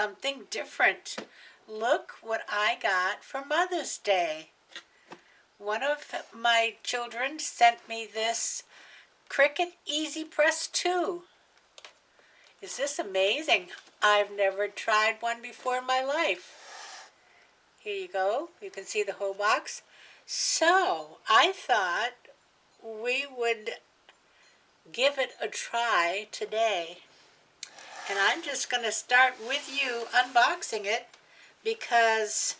something different. Look what I got for Mother's Day. One of my children sent me this Cricut Easypress 2. Is this amazing? I've never tried one before in my life. Here you go. You can see the whole box. So I thought we would give it a try today. And I'm just going to start with you unboxing it because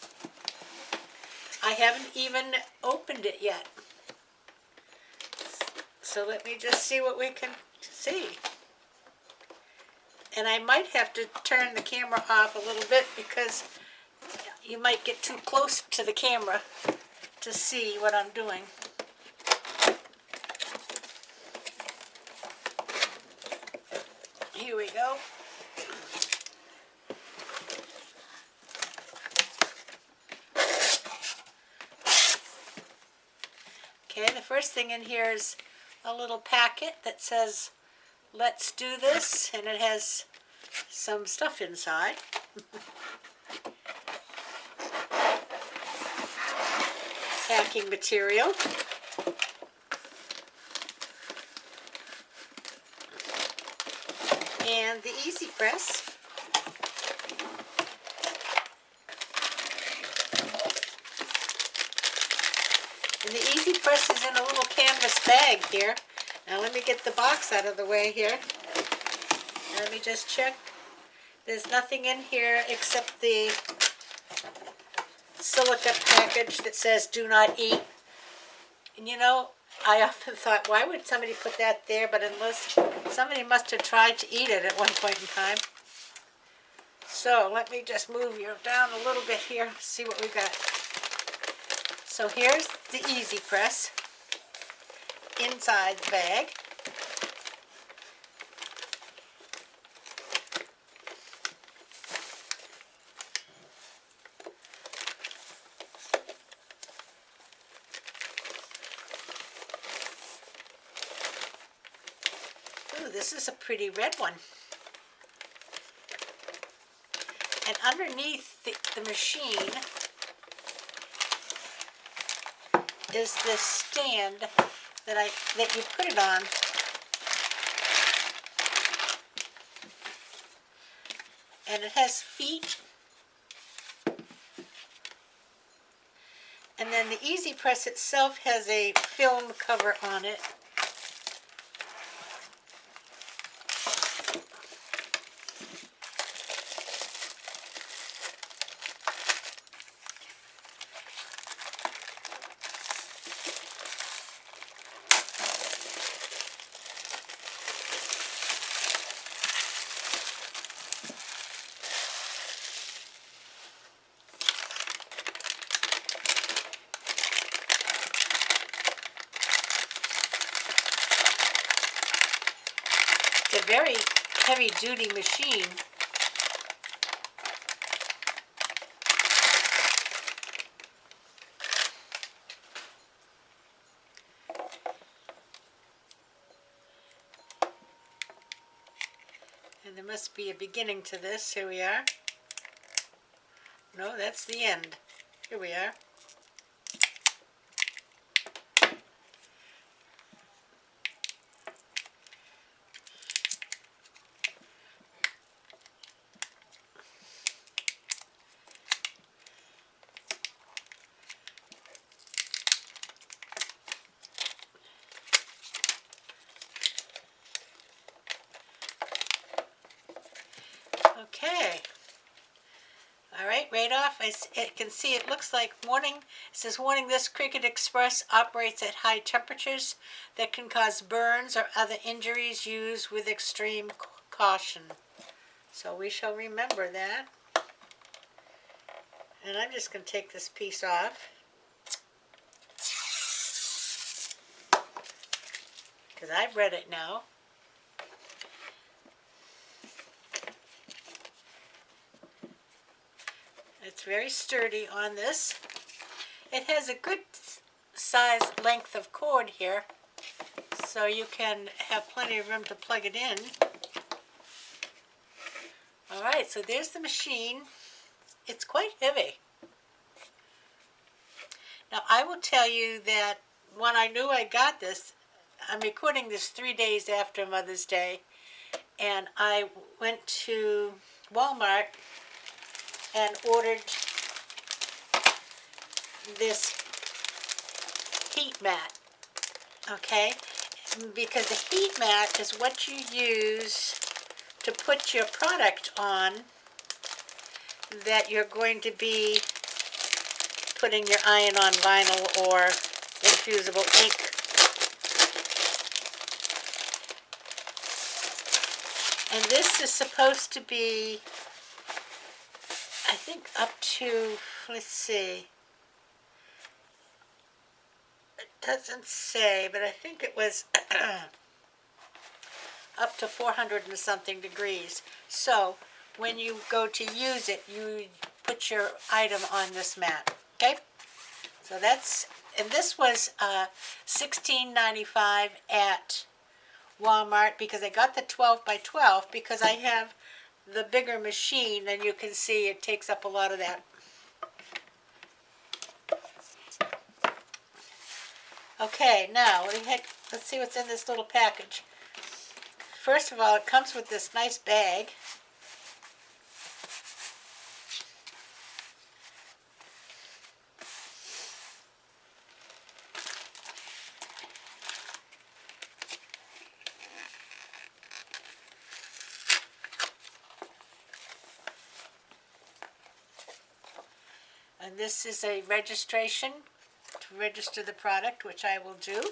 I haven't even opened it yet. So let me just see what we can see. And I might have to turn the camera off a little bit because you might get too close to the camera to see what I'm doing. Here we go. Okay, the first thing in here is a little packet that says, "Let's do this," and it has some stuff inside. Packing material. And the Easypress. And the Easypress is in a little canvas bag here. Now let me get the box out of the way here. Let me just check. There's nothing in here except the silica package that says "Do not eat." And you know, I often thought, why would somebody put that there? But unless somebody must have tried to eat it at one point in time. So let me just move you down a little bit here, see what we got. So here's the Easypress inside the bag. Ooh, this is a pretty red one. And underneath the machine is this stand that you put it on. And it has feet. And then the Easypress itself has a film cover on it. It's a very heavy-duty machine. And there must be a beginning to this. Here we are. No, that's the end. Here we are. Okay. All right, right off, I can see it looks like warning. It says, "Warning, this Cricut Express operates at high temperatures that can cause burns or other injuries. Used with extreme caution." So we shall remember that. And I'm just going to take this piece off, because I've read it now. It's very sturdy on this. It has a good size length of cord here, so you can have plenty of room to plug it in. All right, so there's the machine. It's quite heavy. Now, I will tell you that when I knew I got this, I'm recording this 3 days after Mother's Day, and I went to Walmart and ordered this heat mat, okay? Because the heat mat is what you use to put your product on that you're going to be putting your iron-on vinyl or infusible ink. And this is supposed to be, I think, up to, let's see, it doesn't say, but I think it was up to 400 and something degrees. So when you go to use it, you put your item on this mat. Okay? So that's, and this was $16.95 at Walmart because I got the 12 by 12 because I have the bigger machine, and you can see it takes up a lot of that. Okay, now let's see what's in this little package. First of all, it comes with this nice bag. And this is a registration to register the product, which I will do.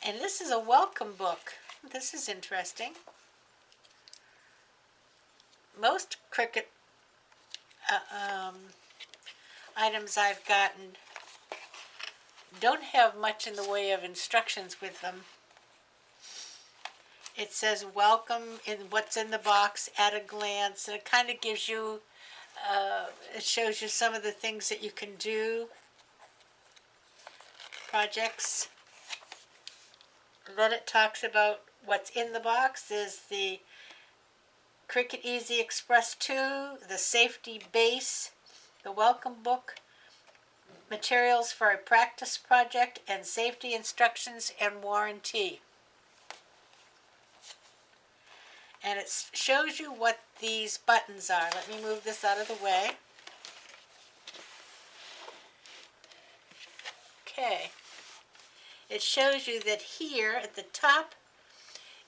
And this is a welcome book. This is interesting. Most Cricut items I've gotten don't have much in the way of instructions with them. It says welcome in what's in the box at a glance, and it kind of gives you, it shows you some of the things that you can do, projects. Then it talks about what's in the box is the Cricut Easypress 2, the safety base, the welcome book, materials for a practice project, and safety instructions and warranty. And it shows you what these buttons are. Let me move this out of the way. Okay. It shows you that here at the top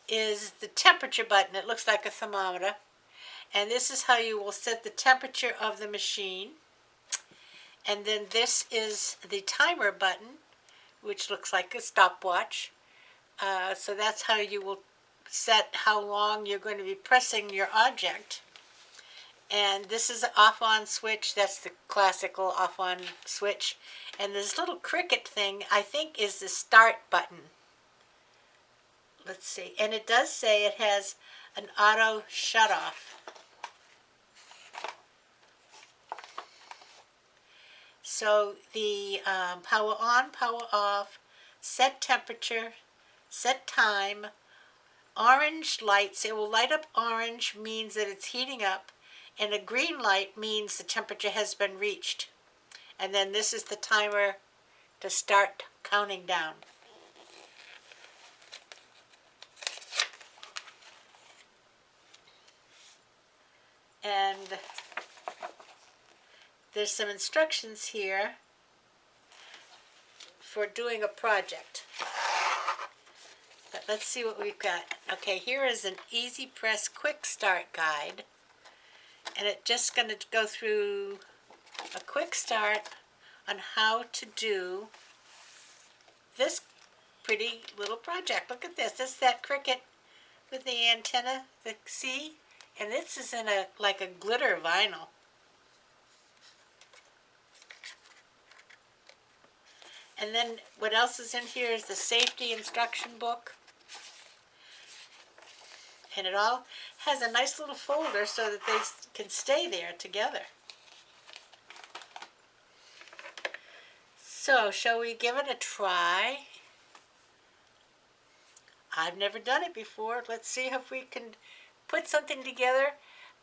is the temperature button. It looks like a thermometer. And this is how you will set the temperature of the machine. And then this is the timer button, which looks like a stopwatch. So that's how you will set how long you're going to be pressing your object. And this is an off-on switch. That's the classical off-on switch. And this little Cricut thing, I think, is the start button. Let's see. And it does say it has an auto shut-off. So the power on, power off, set temperature, set time, orange lights. It will light up orange, means that it's heating up, and a green light means the temperature has been reached. And then this is the timer to start counting down. And there's some instructions here for doing a project. But let's see what we've got. Okay, here is an Easypress quick start guide. And it's just going to go through a quick start on how to do this pretty little project. Look at this. This is that Cricut with the antenna, the C, and this is in a like a glitter vinyl. And then what else is in here is the safety instruction book. And it all has a nice little folder so that they can stay there together. So, shall we give it a try? I've never done it before. Let's see if we can put something together.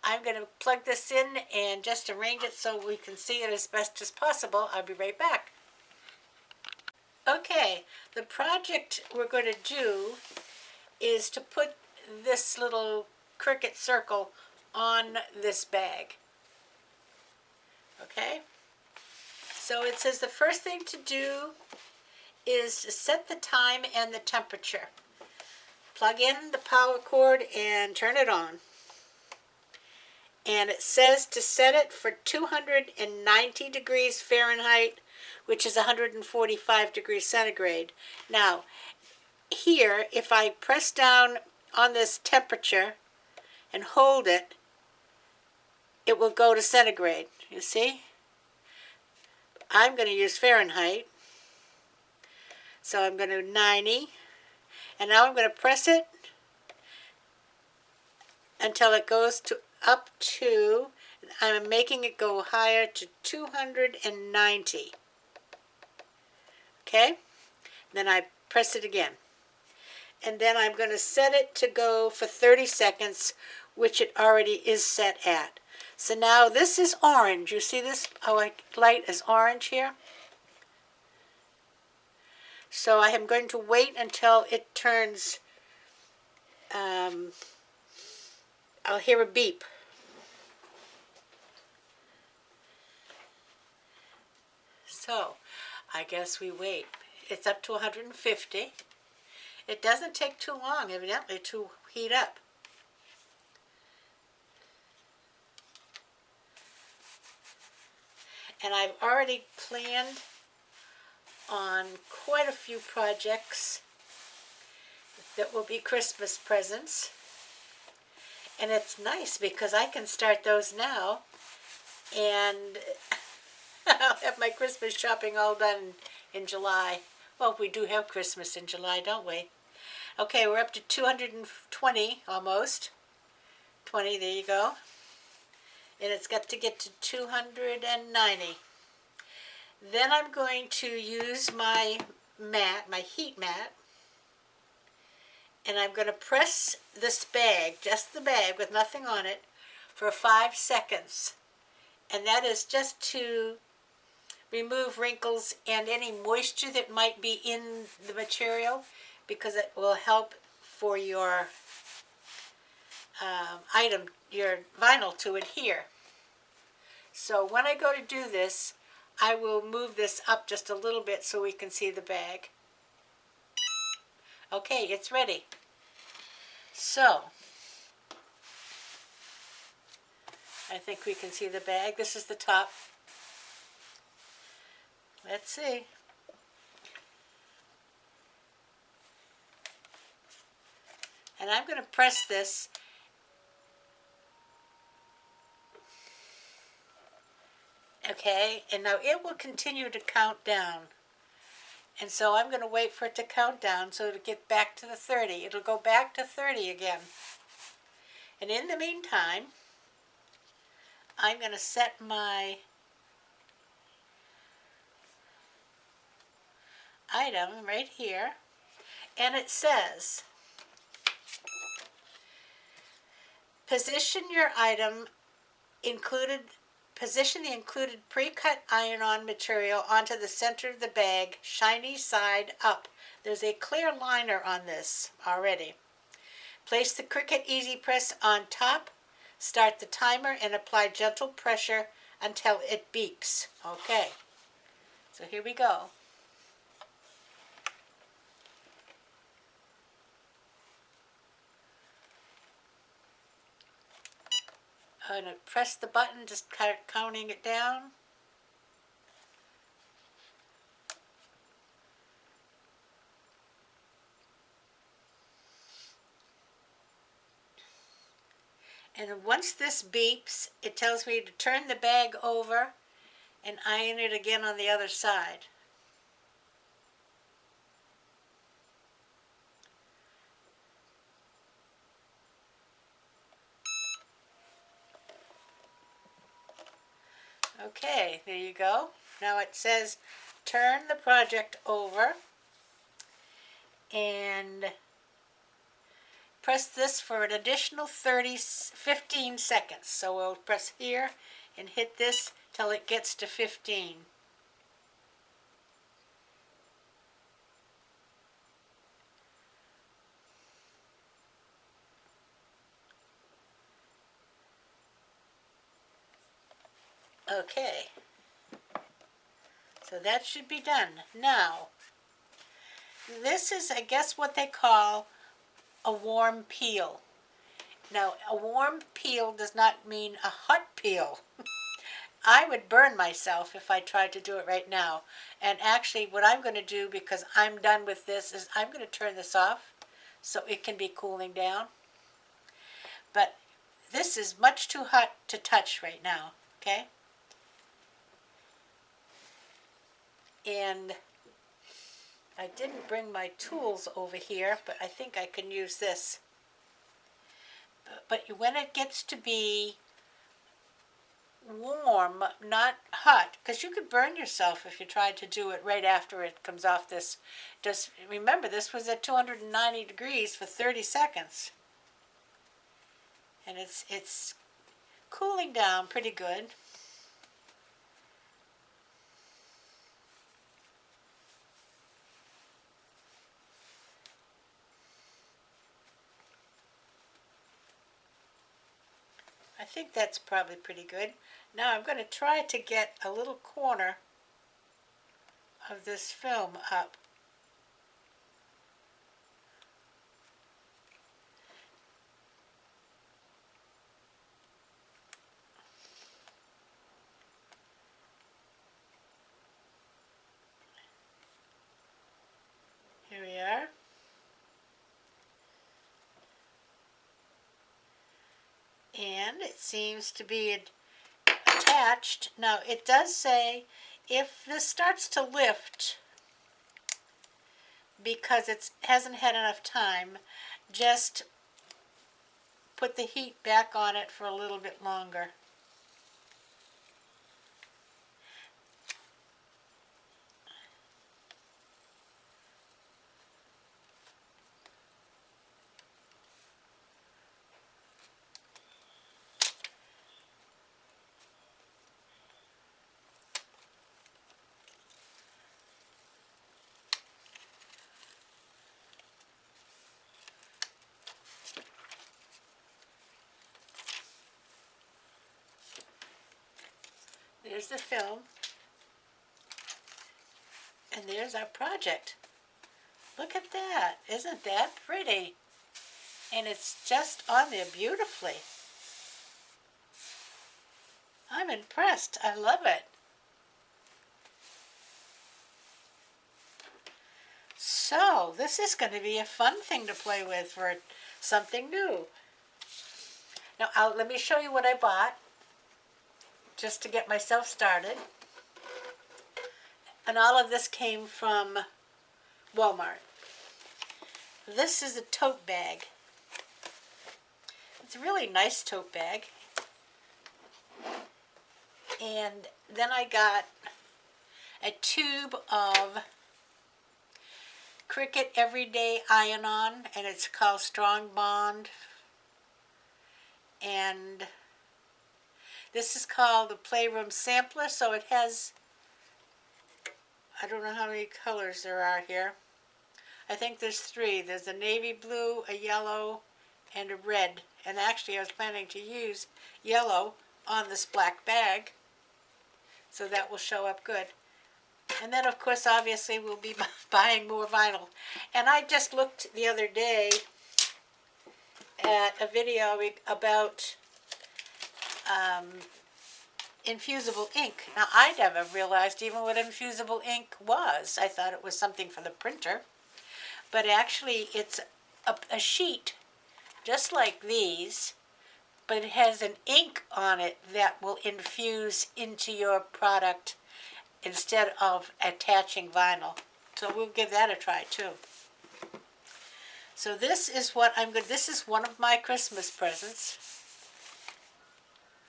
I'm going to plug this in and just arrange it so we can see it as best as possible. I'll be right back. Okay, the project we're going to do is to put this little Cricut circle on this bag. Okay, so it says the first thing to do is to set the time and the temperature. Plug in the power cord and turn it on. And it says to set it for 290 degrees Fahrenheit, which is 145 degrees centigrade. Now, here, if I press down on this temperature and hold it, it will go to centigrade. You see? I'm going to use Fahrenheit. So I'm going to 90. And now I'm going to press it until it goes to up to, I'm making it go higher to 290. Okay? Then I press it again. And then I'm going to set it to go for 30 seconds, which it already is set at. So now this is orange. You see this? Our light is orange here. So I am going to wait until it turns, I'll hear a beep. So I guess we wait. It's up to 150. It doesn't take too long, evidently, to heat up. And I've already planned on quite a few projects that will be Christmas presents. And it's nice because I can start those now and I'll have my Christmas shopping all done in July. Well, we do have Christmas in July, don't we? Okay, we're up to 220 almost. 20, there you go. And it's got to get to 290. Then I'm going to use my mat, my heat mat, and I'm going to press this bag, just the bag with nothing on it, for 5 seconds. And that is just to remove wrinkles and any moisture that might be in the material, because it will help for your item, your vinyl, to adhere. So when I go to do this, I will move this up just a little bit so we can see the bag. Okay, it's ready. So, I think we can see the bag. This is the top. Let's see. And I'm going to press this. Okay, and now it will continue to count down. And so I'm going to wait for it to count down so it'll get back to the 30. It'll go back to 30 again. And in the meantime, I'm going to set my item right here. And it says, position your item Position the included pre-cut iron-on material onto the center of the bag, shiny side up. There's a clear liner on this already. Place the Cricut Easypress on top, start the timer, and apply gentle pressure until it beeps. Okay, so here we go. I'm going to press the button, just counting it down. And once this beeps, it tells me to turn the bag over and iron it again on the other side. Okay, there you go. Now it says turn the project over and press this for an additional 15 seconds. So we'll press here and hit this till it gets to 15. Okay, so that should be done. Now, this is, I guess, what they call a warm peel. Now, a warm peel does not mean a hot peel. I would burn myself if I tried to do it right now. And actually, what I'm going to do, because I'm done with this, is I'm going to turn this off so it can be cooling down. But this is much too hot to touch right now, okay? And I didn't bring my tools over here, but I think I can use this. But when it gets to be warm, not hot, because you could burn yourself if you tried to do it right after it comes off this. Just remember, this was at 290 degrees for 30 seconds. And it's cooling down pretty good. I think that's probably pretty good. Now I'm going to try to get a little corner of this film up. Here we are. And it seems to be attached. Now it does say if this starts to lift because it hasn't had enough time, just put the heat back on it for a little bit longer. There's the film. And there's our project. Look at that. Isn't that pretty? And it's just on there beautifully. I'm impressed. I love it. So, this is going to be a fun thing to play with for something new. Now, let me show you what I bought, just to get myself started. And all of this came from Walmart. This is a tote bag. It's a really nice tote bag. And then I got a tube of Cricut Everyday Iron-On, and it's called Strong Bond. And this is called the Playroom Sampler, so it has, I don't know how many colors there are here. I think there's 3. There's a navy blue, a yellow, and a red. And actually I was planning to use yellow on this black bag, so that will show up good. And then of course obviously we'll be buying more vinyl. And I just looked the other day at a video about infusible ink. Now I never realized even what infusible ink was. I thought it was something for the printer. But actually it's a sheet just like these, but it has an ink on it that will infuse into your product instead of attaching vinyl. So we'll give that a try too. So this is what this is one of my Christmas presents.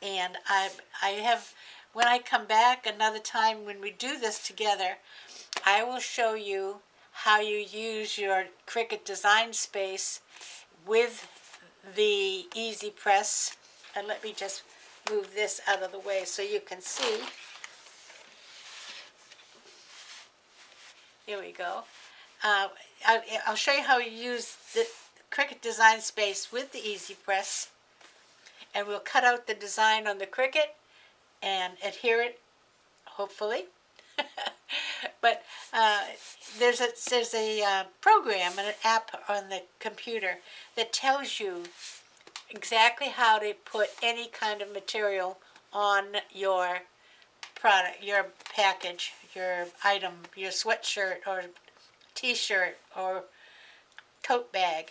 And I have, when I come back another time when we do this together, I will show you how you use your Cricut Design Space with the Easypress. And let me just move this out of the way so you can see. Here we go. I'll show you how you use the Cricut Design Space with the Easypress. And we'll cut out the design on the Cricut and adhere it, hopefully. But there's a program and an app on the computer that tells you exactly how to put any kind of material on your product, your package, your item, your sweatshirt or t-shirt or tote bag.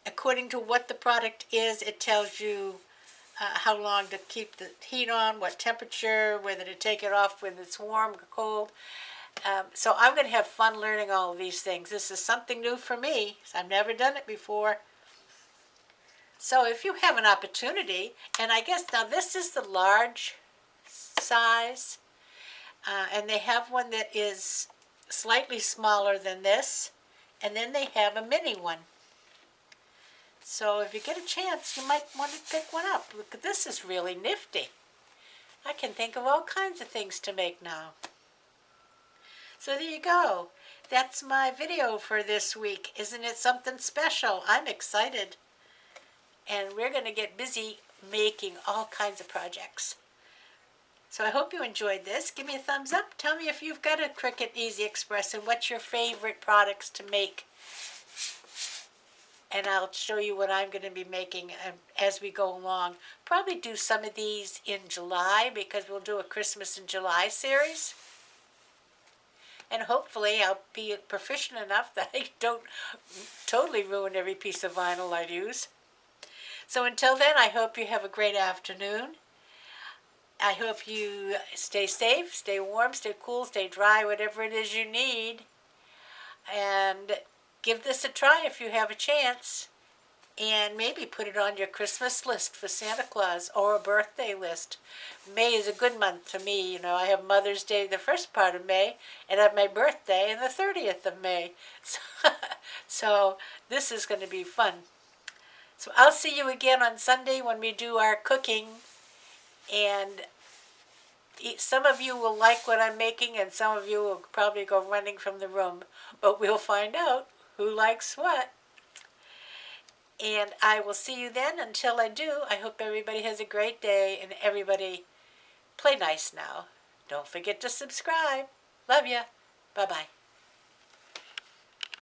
According to what the product is, it tells you how long to keep the heat on, what temperature, whether to take it off when it's warm or cold. So I'm going to have fun learning all of these things. This is something new for me. I've never done it before. So if you have an opportunity, and I guess now this is the large size, and they have one that is slightly smaller than this, and then they have a mini one. So if you get a chance, you might want to pick one up. Look, this is really nifty. I can think of all kinds of things to make now. So there you go. That's my video for this week. Isn't it something special? I'm excited. And we're going to get busy making all kinds of projects. So I hope you enjoyed this. Give me a thumbs up. Tell me if you've got a Cricut Easypress and what's your favorite products to make. And I'll show you what I'm going to be making as we go along. Probably do some of these in July because we'll do a Christmas in July series. And hopefully I'll be proficient enough that I don't totally ruin every piece of vinyl I use. So until then, I hope you have a great afternoon. I hope you stay safe, stay warm, stay cool, stay dry, whatever it is you need. And give this a try if you have a chance. And maybe put it on your Christmas list for Santa Claus or a birthday list. May is a good month to me. You know, I have Mother's Day the first part of May, and I have my birthday on the 30th of May. So this is going to be fun. So I'll see you again on Sunday when we do our cooking. And some of you will like what I'm making, and some of you will probably go running from the room. But we'll find out who likes what. And I will see you then. Until I do, I hope everybody has a great day, and everybody play nice now. Don't forget to subscribe. Love ya. Bye-bye.